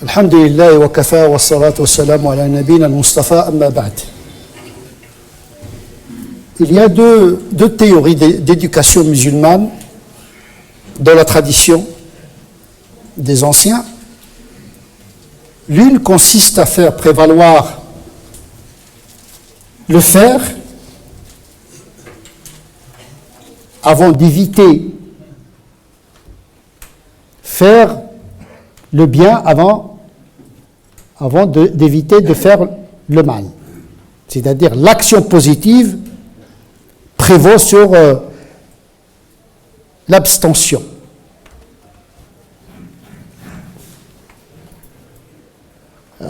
Alhamdulillah wa kafa wa salatu wa salam ala nabina al-Mustafa amma ba'd. Il y a deux théories d'éducation musulmane dans la tradition des anciens. L'une consiste à faire prévaloir le faire avant d'éviter faire le bien avant d'éviter de faire le mal. C'est-à-dire l'action positive prévaut sur l'abstention.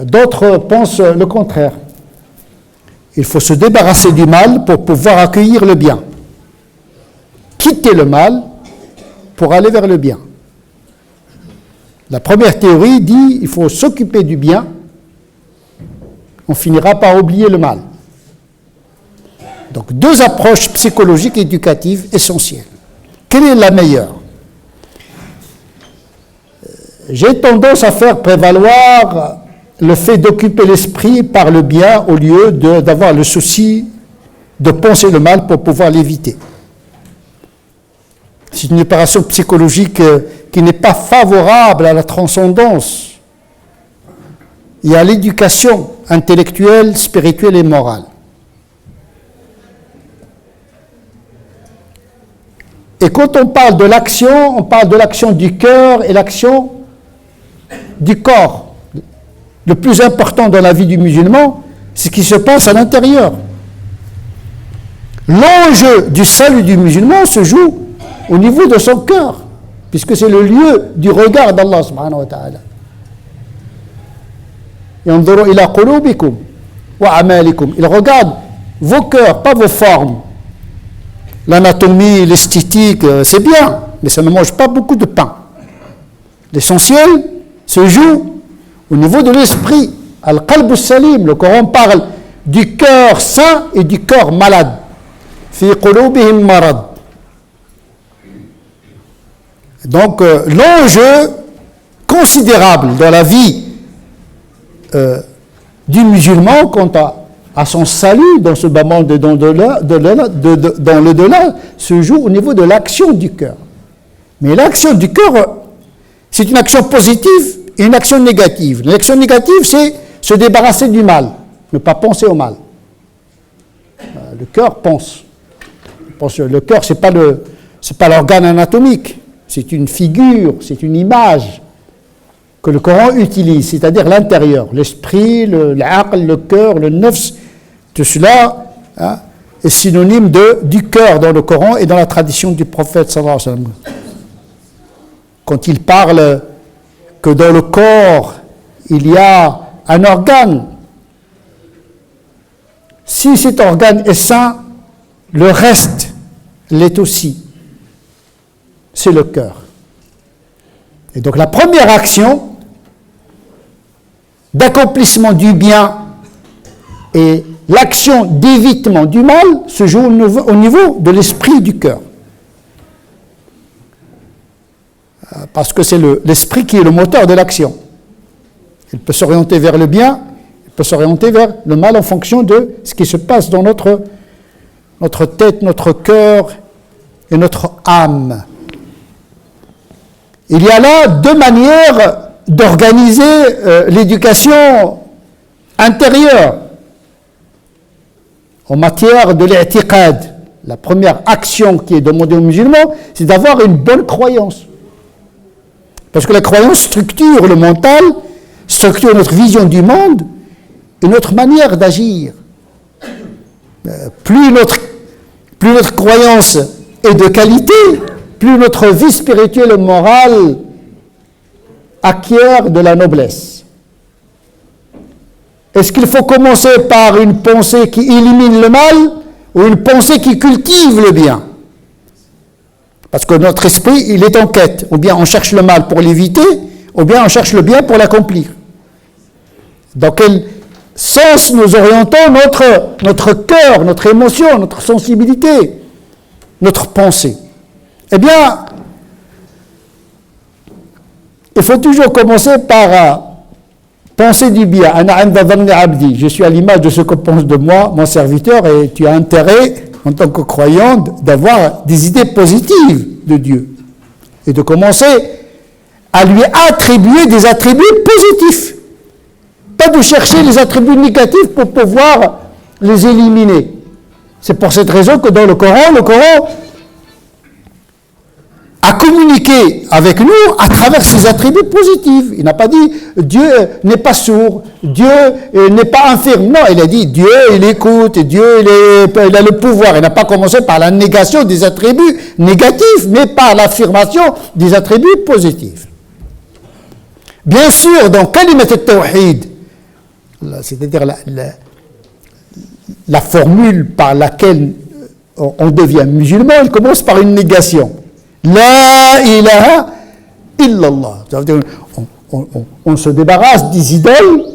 D'autres pensent le contraire. Il faut se débarrasser du mal pour pouvoir accueillir le bien. Quitter le mal pour aller vers le bien. La première théorie dit qu'il faut s'occuper du bien, on finira par oublier le mal. Donc deux approches psychologiques et éducatives essentielles. Quelle est la meilleure? J'ai tendance à faire prévaloir le fait d'occuper l'esprit par le bien au lieu d'avoir le souci de penser le mal pour pouvoir l'éviter. C'est une opération psychologique qui n'est pas favorable à la transcendance et à l'éducation intellectuelle, spirituelle et morale. Et quand on parle de l'action du cœur et l'action du corps. Le plus important dans la vie du musulman, c'est ce qui se passe à l'intérieur. L'enjeu du salut du musulman se joue au niveau de son cœur, puisque c'est le lieu du regard d'Allah subhanahu wa ta'ala. Yanzuru ila qulubikum wa a'malikum. Il regarde vos cœurs, pas vos formes. L'anatomie, l'esthétique, c'est bien, mais ça ne mange pas beaucoup de pain. L'essentiel se joue au niveau de l'esprit. Al-qalb salim, le Coran parle du cœur sain et du cœur malade. Fi qulubihim marad. Donc l'enjeu considérable dans la vie du musulman quant à son salut dans ce bas monde dans le-delà se joue au niveau de l'action du cœur. Mais l'action du cœur, c'est une action positive et une action négative. L'action négative, c'est se débarrasser du mal, ne pas penser au mal. Le cœur pense. Le cœur, c'est pas l'organe anatomique. C'est une figure, c'est une image que le Coran utilise, c'est-à-dire l'intérieur, l'esprit, l'aql, le cœur, le nafs, tout cela est synonyme du cœur dans le Coran et dans la tradition du prophète sallallahu alayhi wa sallam. Quand il parle que dans le corps, il y a un organe, si cet organe est sain, le reste l'est aussi. C'est le cœur. Et donc la première action d'accomplissement du bien et l'action d'évitement du mal se joue au niveau de l'esprit du cœur. Parce que c'est l'esprit qui est le moteur de l'action. Il peut s'orienter vers le bien, il peut s'orienter vers le mal en fonction de ce qui se passe dans notre tête, notre cœur et notre âme. Il y a là deux manières d'organiser l'éducation intérieure en matière de l'i'tiqad. La première action qui est demandée aux musulmans, c'est d'avoir une bonne croyance. Parce que la croyance structure le mental, structure notre vision du monde et notre manière d'agir. Plus notre croyance est de qualité, plus notre vie spirituelle et morale acquiert de la noblesse. Est-ce qu'il faut commencer par une pensée qui élimine le mal ou une pensée qui cultive le bien? Parce que notre esprit, il est en quête. Ou bien on cherche le mal pour l'éviter, ou bien on cherche le bien pour l'accomplir. Dans quel sens nous orientons notre cœur, notre émotion, notre sensibilité, notre pensée? Eh bien, il faut toujours commencer par penser du bien. Je suis à l'image de ce que pense de moi, mon serviteur, et tu as intérêt, en tant que croyant, d'avoir des idées positives de Dieu. Et de commencer à lui attribuer des attributs positifs. Pas de chercher les attributs négatifs pour pouvoir les éliminer. C'est pour cette raison que dans le Coran a communiqué avec nous à travers ses attributs positifs. Il n'a pas dit Dieu n'est pas sourd, Dieu n'est pas infirme. Non, il a dit Dieu il écoute, Dieu il a le pouvoir. Il n'a pas commencé par la négation des attributs négatifs, mais par l'affirmation des attributs positifs. Bien sûr, dans Kalimat al-Tawhid, c'est-à-dire la formule par laquelle on devient musulman, il commence par une négation. La ilaha illallah. Ça veut dire on se débarrasse des idoles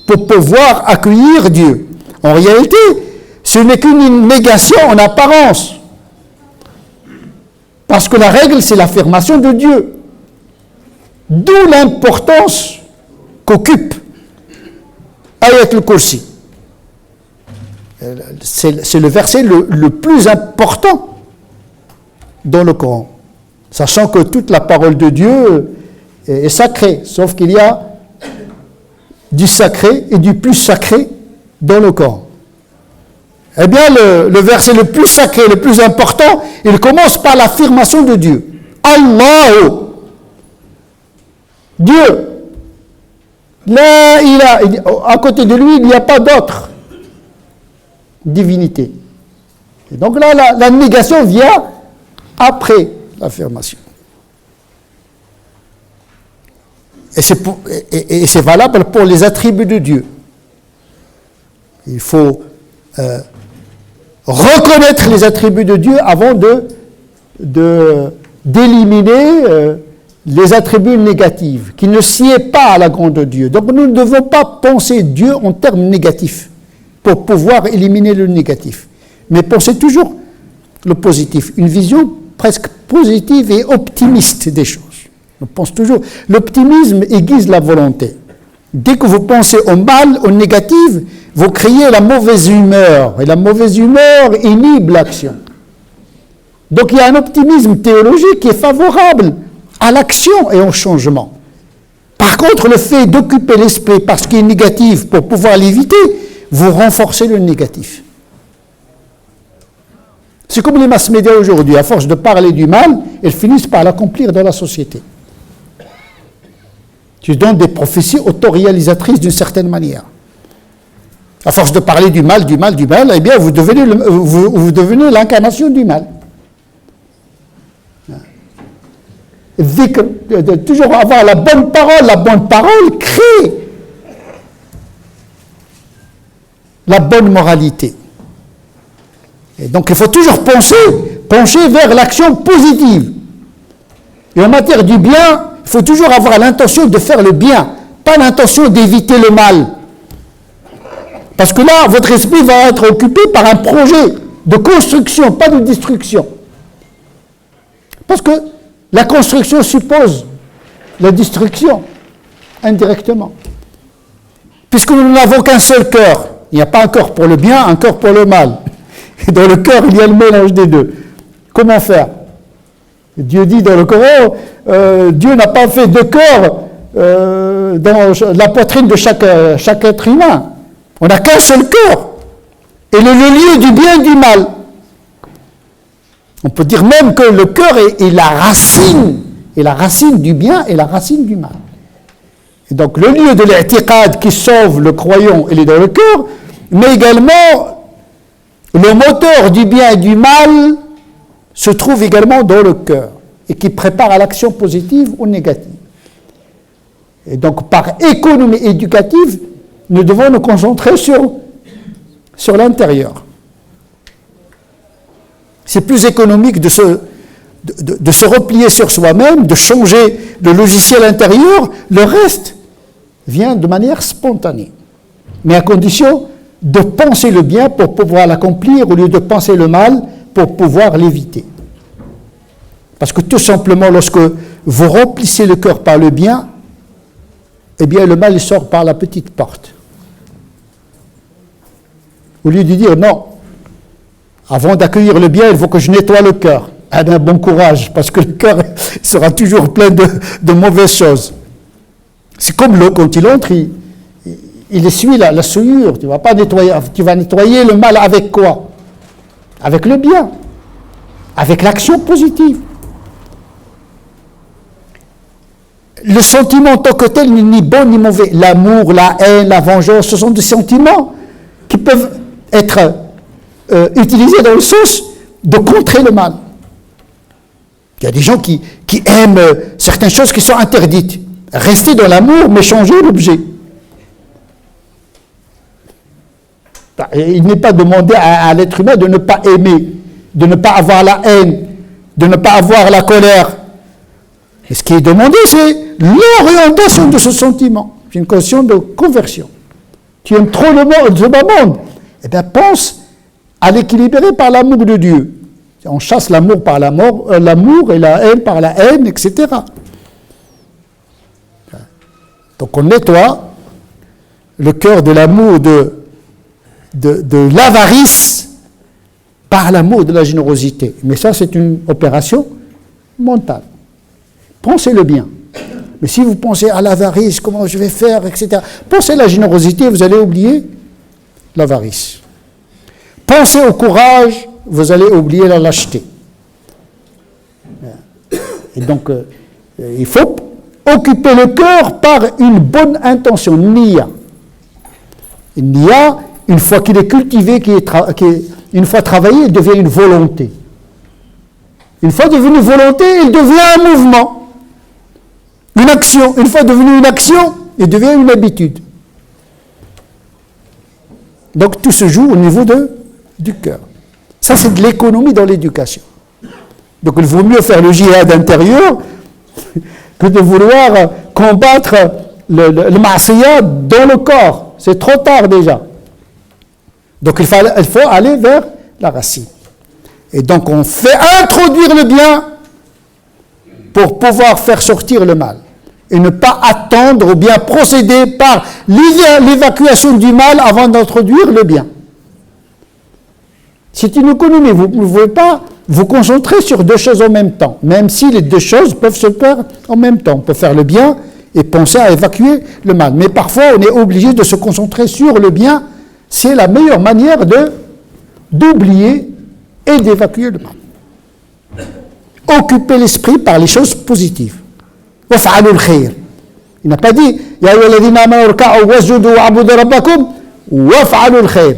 pour pouvoir accueillir Dieu. En réalité, ce n'est qu'une négation en apparence. Parce que la règle, c'est l'affirmation de Dieu. D'où l'importance qu'occupe Ayat al-Kursi. C'est le verset le plus important dans le Coran. Sachant que toute la parole de Dieu est sacrée, sauf qu'il y a du sacré et du plus sacré dans le Coran. Eh bien, le verset le plus sacré, le plus important, il commence par l'affirmation de Dieu. Allah, Dieu. Là, à côté de lui, il n'y a pas d'autre divinité. Et donc là, la négation vient après l'affirmation. Et c'est valable pour les attributs de Dieu. Il faut reconnaître les attributs de Dieu avant d'éliminer les attributs négatifs, qui ne sied pas à la grandeur de Dieu. Donc nous ne devons pas penser Dieu en termes négatifs pour pouvoir éliminer le négatif, mais penser toujours le positif, une vision presque positive et optimiste des choses. On pense toujours, l'optimisme aiguise la volonté. Dès que vous pensez au mal, au négatif, vous créez la mauvaise humeur, et la mauvaise humeur inhibe l'action. Donc il y a un optimisme théologique qui est favorable à l'action et au changement. Par contre, le fait d'occuper l'esprit par ce qui est négatif pour pouvoir l'éviter, vous renforcez le négatif. C'est comme les mass médias aujourd'hui, à force de parler du mal, elles finissent par l'accomplir dans la société. Tu donnes des prophéties autoréalisatrices d'une certaine manière. À force de parler du mal, eh bien vous devenez l'incarnation du mal. Toujours avoir la bonne parole crée la bonne moralité. Et donc il faut toujours pencher vers l'action positive. Et en matière du bien, il faut toujours avoir l'intention de faire le bien, pas l'intention d'éviter le mal. Parce que là, votre esprit va être occupé par un projet de construction, pas de destruction. Parce que la construction suppose la destruction, indirectement. Puisque nous n'avons qu'un seul cœur. Il n'y a pas un cœur pour le bien, un cœur pour le mal. Et dans le cœur, il y a le mélange des deux. Comment faire? Dieu dit dans le Coran, Dieu n'a pas fait deux cœurs dans la poitrine de chaque être humain. On n'a qu'un seul cœur. Et le lieu du bien et du mal. On peut dire même que le cœur est la racine du bien et la racine du mal. Et donc le lieu de l'i'tiqad qui sauve le croyant, il est dans le cœur, mais également le moteur du bien et du mal se trouve également dans le cœur et qui prépare à l'action positive ou négative. Et donc par économie éducative, nous devons nous concentrer sur l'intérieur. C'est plus économique de se replier sur soi-même, de changer le logiciel intérieur. Le reste vient de manière spontanée, mais à condition de penser le bien pour pouvoir l'accomplir au lieu de penser le mal pour pouvoir l'éviter. Parce que tout simplement, lorsque vous remplissez le cœur par le bien, eh bien le mal sort par la petite porte. Au lieu de dire non, avant d'accueillir le bien, il faut que je nettoie le cœur. Ah ben, bon courage, parce que le cœur sera toujours plein de mauvaises choses. C'est comme l'eau, quand il entre, il essuie la souillure. Tu vas nettoyer le mal avec quoi? Avec le bien, avec l'action positive. Le sentiment en tant que tel n'est ni bon ni mauvais. L'amour, la haine, la vengeance, ce sont des sentiments qui peuvent être utilisés dans le sens de contrer le mal. Il y a des gens qui aiment certaines choses qui sont interdites. Rester dans l'amour, mais changer l'objet. Il n'est pas demandé à l'être humain de ne pas aimer, de ne pas avoir la haine, de ne pas avoir la colère. Et ce qui est demandé, c'est l'orientation de ce sentiment. C'est une question de conversion. Tu aimes trop le monde, eh bien pense à l'équilibrer par l'amour de Dieu. On chasse l'amour par l'amour et la haine par la haine, etc. Donc on nettoie le cœur de l'amour de l'avarice par l'amour de la générosité. Mais ça, c'est une opération mentale. Pensez le bien. Mais si vous pensez à l'avarice, comment je vais faire, etc. Pensez à la générosité, vous allez oublier l'avarice. Pensez au courage, vous allez oublier la lâcheté. Et donc, il faut occuper le cœur par une bonne intention, niya. Niya, une fois qu'il est cultivé, une fois travaillé, il devient une volonté. Une fois devenu volonté, il devient un mouvement, une action. Une fois devenu une action, il devient une habitude. Donc tout se joue au niveau du cœur. Ça, c'est de l'économie dans l'éducation. Donc il vaut mieux faire le djihad intérieur que de vouloir combattre le ma'siyah dans le corps. C'est trop tard déjà. Donc il faut aller vers la racine. Et donc on fait introduire le bien pour pouvoir faire sortir le mal. Et ne pas attendre ou bien procéder par l'évacuation du mal avant d'introduire le bien. C'est une économie. Vous ne pouvez pas vous concentrer sur deux choses en même temps, même si les deux choses peuvent se faire en même temps. On peut faire le bien et penser à évacuer le mal. Mais parfois, on est obligé de se concentrer sur le bien. C'est la meilleure manière d'oublier et d'évacuer le mal. Occuper l'esprit par les choses positives. وَفْعَلُوا الْخَيْرِ. Il n'a pas dit « Ya ayyuhalladhina amanu rka'u wasjudu wa'budu rabbakum waf'alu al-khayr »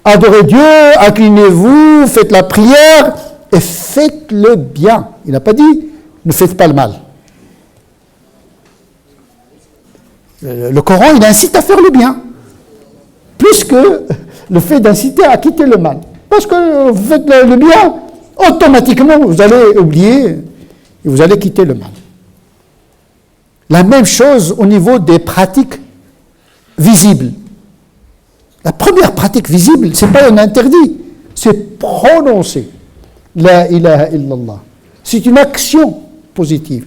Adorez Dieu, inclinez-vous, faites la prière et faites le bien. Il n'a pas dit « ne faites pas le mal ». Le Coran, il incite à faire le bien, plus que le fait d'inciter à quitter le mal. Parce que vous faites le bien, automatiquement, vous allez oublier et vous allez quitter le mal. La même chose au niveau des pratiques visibles. La première pratique visible, ce n'est pas un interdit, c'est prononcer La ilaha illallah. C'est une action positive.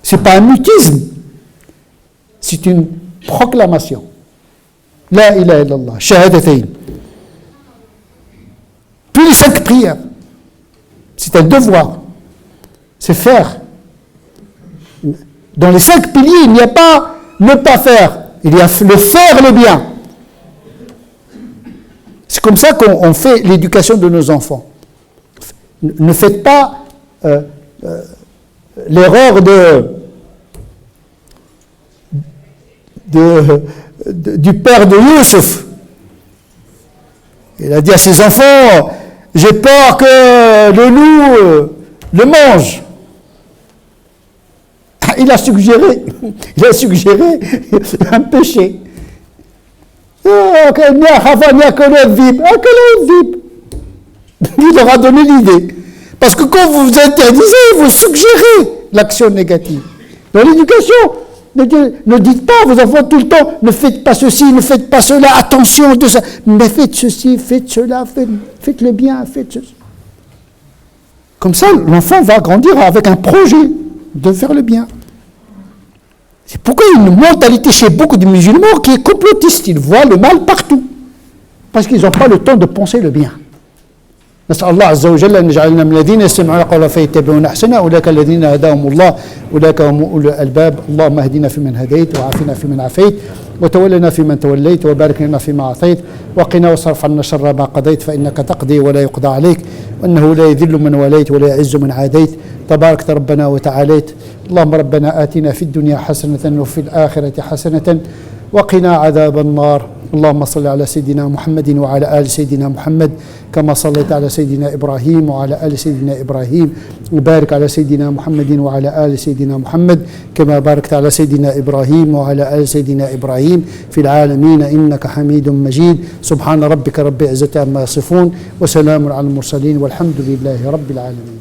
Ce n'est pas un mutisme, c'est une proclamation. La ilaha illallah, shahadatayn. Puis les 5 prières, c'est un devoir, c'est faire. Dans les 5 piliers, il n'y a pas ne pas faire, il y a le faire le bien. C'est comme ça qu'on fait l'éducation de nos enfants. Ne faites pas l'erreur du père de Youssef. Il a dit à ses enfants, j'ai peur que le loup le mange. Il a suggéré un péché. Il leur a donné l'idée. Parce que quand vous vous interdisez, vous suggérez l'action négative. Dans l'éducation, ne dites pas à vos enfants tout le temps, ne faites pas ceci, ne faites pas cela, attention de ça. Mais faites ceci, faites cela, faites le bien, faites ceci. Comme ça, l'enfant va grandir avec un projet de faire le bien. C'est pourquoi il y a une mentalité chez beaucoup de musulmans qui est complotiste. Ils voient le mal partout. Parce qu'ils n'ont pas le temps de penser le bien. نسأل الله عز وجل أن يجعلنا من الذين يستمعون القول فيتبعون أحسنه أولئك الذين هداهم الله أولئك هم أولو الألباب اللهم اهدنا فيمن هديت وعافنا فيمن عافيت وتولنا فيمن توليت وبارك لنا فيما أعطيت وقنا واصرف عنا شر ما قضيت فإنك تقضي ولا يقضى عليك وأنه لا يذل من وليت ولا يعز من عاديت تباركت ربنا وتعاليت اللهم ربنا آتنا في الدنيا حسنة وفي الآخرة حسنة وقنا عذاب النار اللهم صل على سيدنا محمد وعلى آل سيدنا محمد كما صليت على سيدنا إبراهيم وعلى آل سيدنا إبراهيم وبارك على سيدنا محمد وعلى آل سيدنا محمد كما باركت على سيدنا إبراهيم وعلى آل سيدنا إبراهيم في العالمين إنك حميد مجيد سبحان ربك رب العزة عما يصفون وسلام على المرسلين والحمد لله رب العالمين.